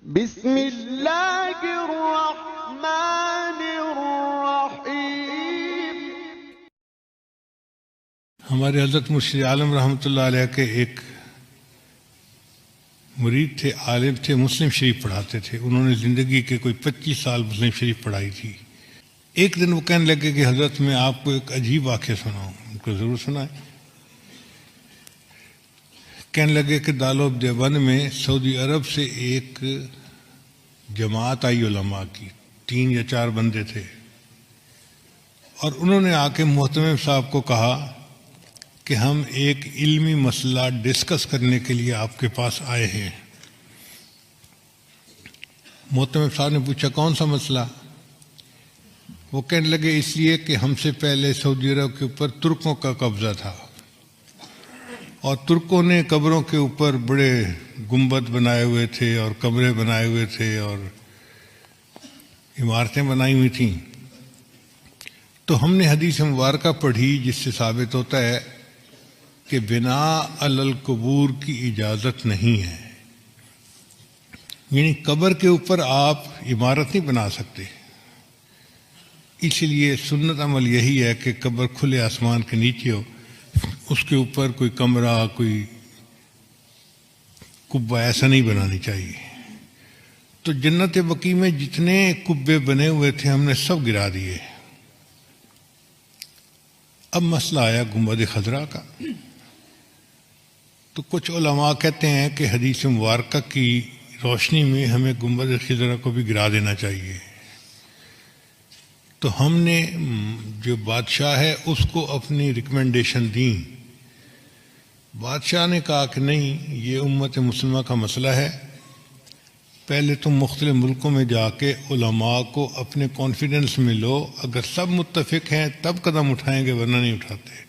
بسم اللہ الرحمن الرحیم۔ ہمارے حضرت مرشد عالم رحمۃ اللہ علیہ کے ایک مرید تھے، عالم تھے، مسلم شریف پڑھاتے تھے۔ انہوں نے زندگی کے کوئی 25 سال مسلم شریف پڑھائی تھی۔ ایک دن وہ کہنے لگے کہ حضرت میں آپ کو ایک عجیب واقعہ سناؤں۔ ان کو ضرور سنائیں۔ کہنے لگے کہ دارالعلوم دیوبند میں سعودی عرب سے ایک جماعت آئی علماء کی، 3 یا 4 بندے تھے، اور انہوں نے آ کے محتمم صاحب کو کہا کہ ہم ایک علمی مسئلہ ڈسکس کرنے کے لیے آپ کے پاس آئے ہیں۔ محتمم صاحب نے پوچھا کون سا مسئلہ؟ وہ کہنے لگے اس لیے کہ ہم سے پہلے سعودی عرب کے اوپر ترکوں کا قبضہ تھا، اور ترکوں نے قبروں کے اوپر بڑے گنبد بنائے ہوئے تھے اور کمرے بنائے ہوئے تھے اور عمارتیں بنائی ہوئی تھیں۔ تو ہم نے حدیث مبارکہ پڑھی جس سے ثابت ہوتا ہے کہ بناء علی القبور کی اجازت نہیں ہے، یعنی قبر کے اوپر آپ عمارت نہیں بنا سکتے۔ اس لیے سنت عمل یہی ہے کہ قبر کھلے آسمان کے نیچے ہو، اس کے اوپر کوئی کمرہ، کوئی کبہ ایسا نہیں بنانی چاہیے۔ تو جنت بقیع میں جتنے کبے بنے ہوئے تھے ہم نے سب گرا دیے۔ اب مسئلہ آیا گنبد خضرا کا۔ تو کچھ علماء کہتے ہیں کہ حدیث مبارکہ کی روشنی میں ہمیں گنبد خضرا کو بھی گرا دینا چاہیے۔ تو ہم نے جو بادشاہ ہے اس کو اپنی ریکمنڈیشن دیں۔ بادشاہ نے کہا کہ نہیں، یہ امت مسلمہ کا مسئلہ ہے، پہلے تم مختلف ملکوں میں جا کے علماء کو اپنے کانفیڈنس میں لو، اگر سب متفق ہیں تب قدم اٹھائیں گے، ورنہ نہیں اٹھاتے۔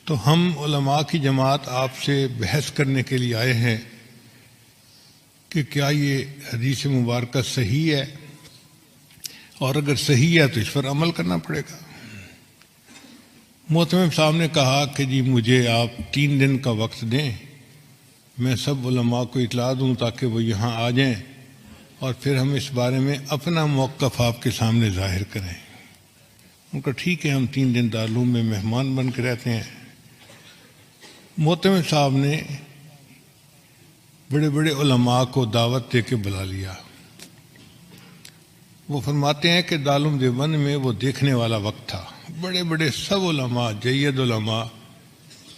تو ہم علماء کی جماعت آپ سے بحث کرنے کے لیے آئے ہیں کہ کیا یہ حدیث مبارکہ صحیح ہے، اور اگر صحیح ہے تو اس پر عمل کرنا پڑے گا۔ محتمم صاحب نے کہا کہ جی مجھے آپ 3 دن کا وقت دیں، میں سب علماء کو اطلاع دوں تاکہ وہ یہاں آ جائیں، اور پھر ہم اس بارے میں اپنا موقف آپ کے سامنے ظاہر کریں۔ ان کا ٹھیک ہے، ہم 3 دن دارالعلوم میں مہمان بن کے رہتے ہیں۔ محتمم صاحب نے بڑے بڑے علماء کو دعوت دے کے بلا لیا۔ وہ فرماتے ہیں کہ دارالعلوم دیوبند میں وہ دیکھنے والا وقت تھا، بڑے بڑے سب علماء، جید علماء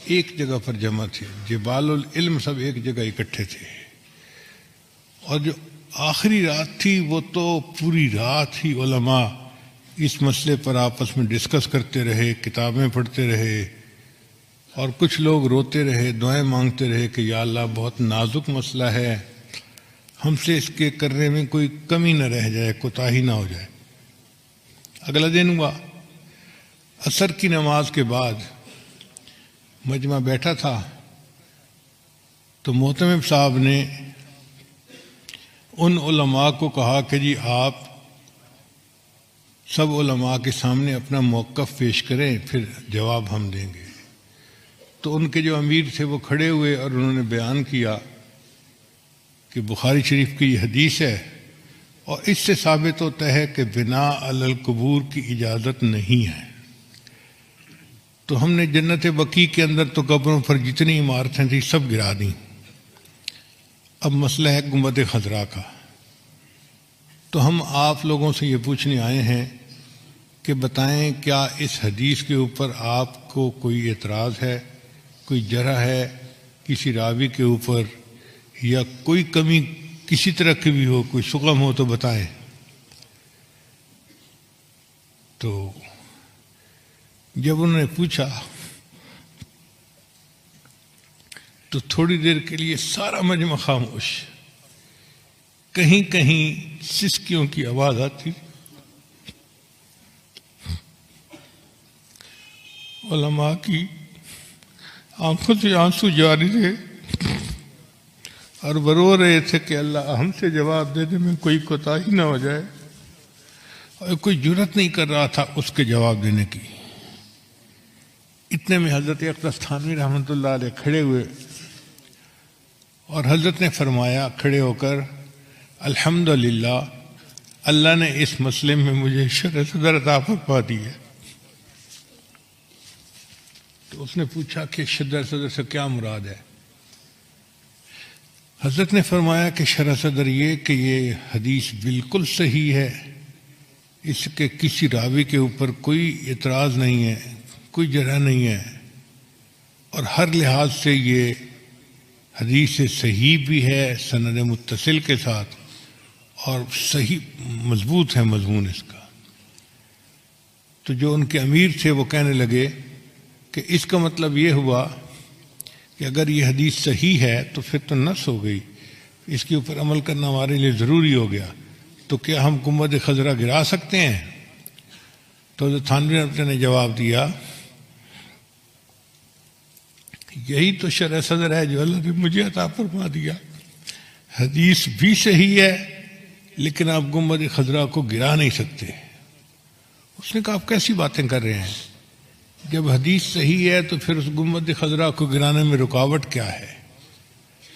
ایک جگہ پر جمع تھے، جبال العلم سب ایک جگہ اکٹھے تھے، اور جو آخری رات تھی وہ تو پوری رات ہی علماء اس مسئلے پر آپس میں ڈسکس کرتے رہے، کتابیں پڑھتے رہے، اور کچھ لوگ روتے رہے، دعائیں مانگتے رہے کہ یا اللہ بہت نازک مسئلہ ہے، ہم سے اس کے کرنے میں کوئی کمی نہ رہ جائے، کوتاہی نہ ہو جائے۔ اگلا دن ہوا، عصر کی نماز کے بعد مجمع بیٹھا تھا، تو محتمم صاحب نے ان علماء کو کہا کہ جی آپ سب علماء کے سامنے اپنا موقف پیش کریں، پھر جواب ہم دیں گے۔ تو ان کے جو امیر تھے وہ کھڑے ہوئے اور انہوں نے بیان کیا کہ بخاری شریف کی یہ حدیث ہے، اور اس سے ثابت ہوتا ہے کہ بناء علی القبور کی اجازت نہیں ہے۔ تو ہم نے جنت بقیع کے اندر تو قبروں پر جتنی عمارتیں تھیں سب گرا دیں۔ اب مسئلہ ہے گنبد خضرا کا۔ تو ہم آپ لوگوں سے یہ پوچھنے آئے ہیں کہ بتائیں کیا اس حدیث کے اوپر آپ کو کوئی اعتراض ہے، کوئی جرح ہے کسی راوی کے اوپر، یا کوئی کمی کسی طرح کی بھی ہو، کوئی شغم ہو تو بتائیں۔ تو جب انہوں نے پوچھا تو تھوڑی دیر کے لیے سارا مجمع خاموش، کہیں کہیں سسکیوں کی آواز آتی، علماء کی آنکھوں سے آنسو جاری تھے، اور وہ رو رہے تھے کہ اللہ ہم سے جواب دینے میں کوئی کوتاہی نہ ہو جائے، اور کوئی جرت نہیں کر رہا تھا اس کے جواب دینے کی۔ اتنے میں حضرت اقدس تھانوی رحمۃ اللہ علیہ کھڑے ہوئے، اور حضرت نے فرمایا کھڑے ہو کر الحمدللہ اللہ نے اس مسئلے میں مجھے شرح صدر عطا فرما دی ہے۔ تو اس نے پوچھا کہ شرح صدر سے کیا مراد ہے؟ حضرت نے فرمایا کہ شرح صدر یہ کہ یہ حدیث بالکل صحیح ہے، اس کے کسی راوی کے اوپر کوئی اعتراض نہیں ہے، کوئی جرح نہیں ہے، اور ہر لحاظ سے یہ حدیث صحیح بھی ہے سند متصل کے ساتھ، اور صحیح مضبوط ہے مضمون اس کا۔ تو جو ان کے امیر تھے وہ کہنے لگے کہ اس کا مطلب یہ ہوا کہ اگر یہ حدیث صحیح ہے تو پھر تو نص ہو گئی، اس کے اوپر عمل کرنا ہمارے لیے ضروری ہو گیا، تو کیا ہم گنبد خضرا گرا سکتے ہیں؟ تو حضرت تھانوی رحمۃ اللہ نے جواب دیا یہی تو شرح صدر ہے جو اللہ نے مجھے عطا فرما دیا، حدیث بھی صحیح ہے لیکن آپ گنبد خضرا کو گرا نہیں سکتے۔ اس نے کہا آپ کیسی باتیں کر رہے ہیں؟ جب حدیث صحیح ہے تو پھر اس گنبد خضرا کو گرانے میں رکاوٹ کیا ہے؟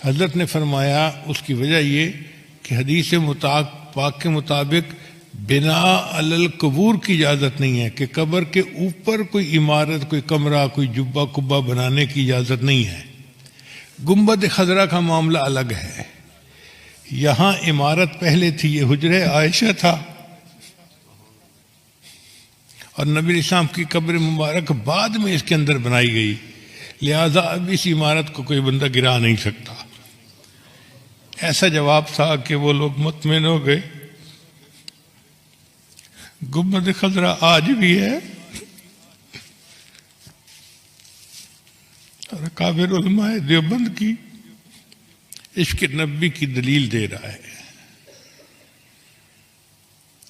حضرت نے فرمایا اس کی وجہ یہ کہ حدیث پاک کے مطابق بنا علی القبور کی اجازت نہیں ہے، کہ قبر کے اوپر کوئی عمارت، کوئی کمرہ، کوئی جبہ کبہ بنانے کی اجازت نہیں ہے۔ گنبد خضرا کا معاملہ الگ ہے، یہاں عمارت پہلے تھی، یہ حجرہ عائشہ تھا، اور نبی اسلام کی قبر مبارک بعد میں اس کے اندر بنائی گئی، لہذا اب اس عمارت کو کوئی بندہ گرا نہیں سکتا۔ ایسا جواب تھا کہ وہ لوگ مطمئن ہو گئے۔ گنبد خضرا آج بھی ہے، اور اکابر علماء دیوبند کی عشق نبی کی دلیل دے رہا ہے۔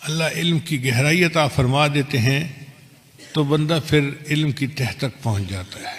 اللہ علم کی گہرائی عطا فرما دیتے ہیں تو بندہ پھر علم کی تہ تک پہنچ جاتا ہے۔